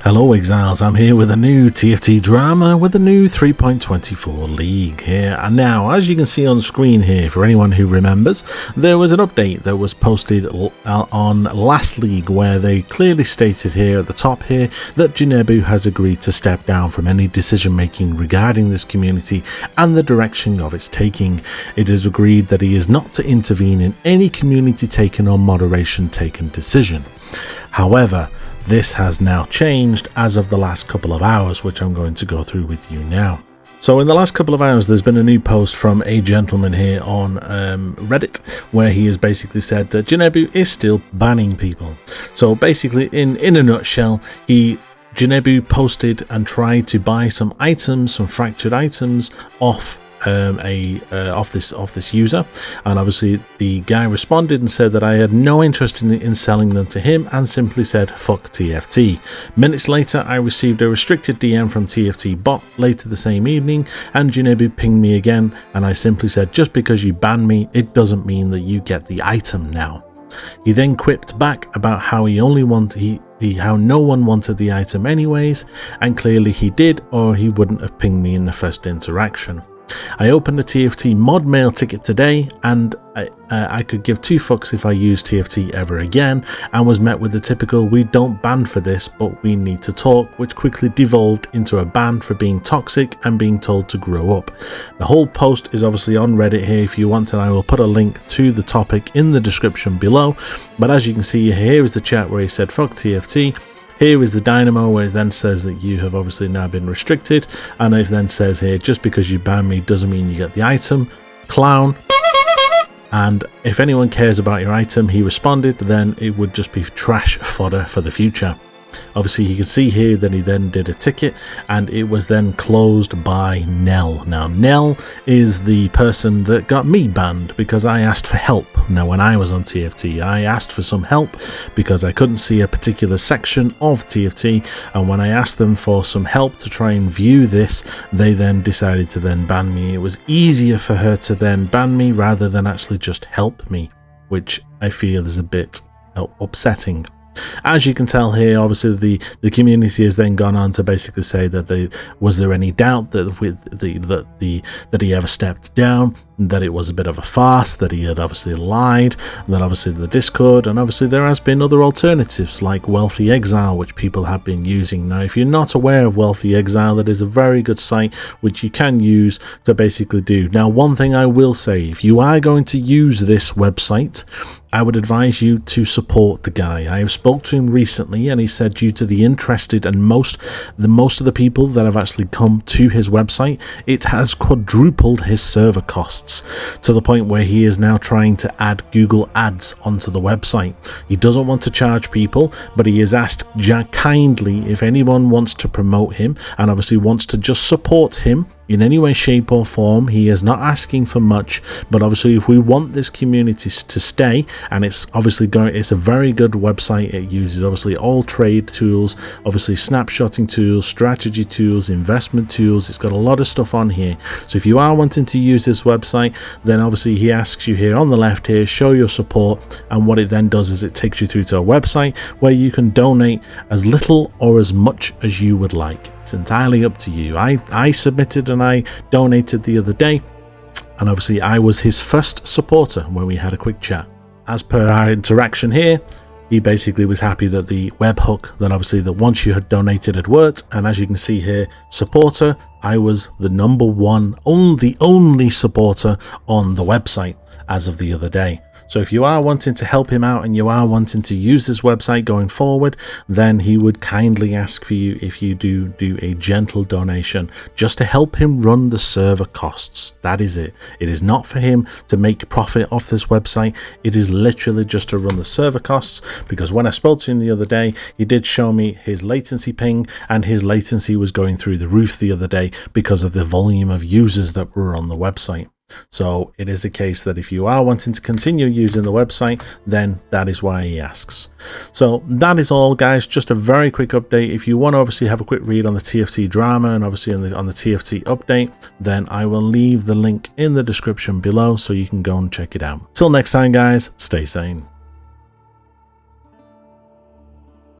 Hello Exiles, I'm here with a new TFT Drama with a new 3.24 league here. And now, as you can see on screen here, for anyone who remembers, there was an update that was posted on last league where they clearly stated here at the top here that Jenubu has agreed to step down from any decision making regarding this community and the direction of its taking. It is agreed that he is not to intervene in any community taken or moderation taken decision. However, this has now changed as of the last couple of hours, which I'm going to go through with you now. So in the last couple of hours, there's been a new post from a gentleman here on Reddit, where he has basically said that Jenubu is still banning people. So basically, in a nutshell, Jenubu posted and tried to buy some items, some fractured items off this user, and obviously the guy responded and said that I had no interest in selling them to him and simply said fuck TFT. Minutes later, I received a restricted DM from TFT bot later the same evening, and Jenubu pinged me again, and I simply said, just because you ban me, it doesn't mean that you get the item now. He then quipped back about how how no one wanted the item anyways, and clearly he did, or he wouldn't have pinged me in the first interaction. I opened a TFT mod mail ticket today, and I could give two fucks if I use TFT ever again, and was met with the typical "we don't ban for this, but we need to talk," which quickly devolved into a ban for being toxic and being told to grow up. The whole post is obviously on Reddit here if you want, and I will put a link to the topic in the description below. But as you can see, here is the chat where he said fuck TFT. Here is the dynamo where it then says that you have obviously now been restricted, and it then says here, just because you ban me doesn't mean you get the item, clown. And if anyone cares about your item, he responded, then it would just be trash fodder for the future. Obviously, you can see here that he then did a ticket, and it was then closed by Nell. Now, Nell is the person that got me banned because I asked for help. Now, when I was on TFT, I asked for some help because I couldn't see a particular section of TFT, and when I asked them for some help to try and view this, they then decided to then ban me. It was easier for her to then ban me rather than actually just help me, which I feel is a bit upsetting. As you can tell here, obviously the community has then gone on to basically say that was there any doubt that he ever stepped down, that it was a bit of a farce, that he had obviously lied, and that obviously the Discord, and obviously there has been other alternatives like Wealthy Exile, which people have been using. Now, if you're not aware of Wealthy Exile, that is a very good site which you can use to basically do. Now, one thing I will say, if you are going to use this website, I would advise you to support the guy. I have spoke to him recently, and he said due to the interested and most of the people that have actually come to his website, it has quadrupled his server costs to the point where he is now trying to add Google ads onto the website. He doesn't want to charge people, but he has asked kindly if anyone wants to promote him and obviously wants to just support him in any way, shape or form. He is not asking for much, but obviously if we want this community to stay, and it's obviously it's a very good website. It uses obviously all trade tools, obviously snapshotting tools, strategy tools, investment tools. It's got a lot of stuff on here. So if you are wanting to use this website, then obviously he asks you here on the left here, show your support, and what it then does is it takes you through to a website where you can donate as little or as much as you would like. It's entirely up to you. I submitted and I donated the other day, and obviously I was his first supporter when we had a quick chat. As per our interaction here, he basically was happy that the webhook that obviously that once you had donated had worked, and as you can see here, supporter, I was the number one, only supporter on the website as of the other day. So if you are wanting to help him out and you are wanting to use this website going forward, then he would kindly ask for you if you do a gentle donation just to help him run the server costs. That is it. It is not for him to make profit off this website. It is literally just to run the server costs, because when I spoke to him the other day, he did show me his latency ping, and his latency was going through the roof the other day because of the volume of users that were on the website. So it is a case that if you are wanting to continue using the website, then that is why he asks. So that is all, guys. Just a very quick update. If you want to obviously have a quick read on the TFT drama and obviously on the TFT update, then I will leave the link in the description below so you can go and check it out. Till next time, guys, stay sane.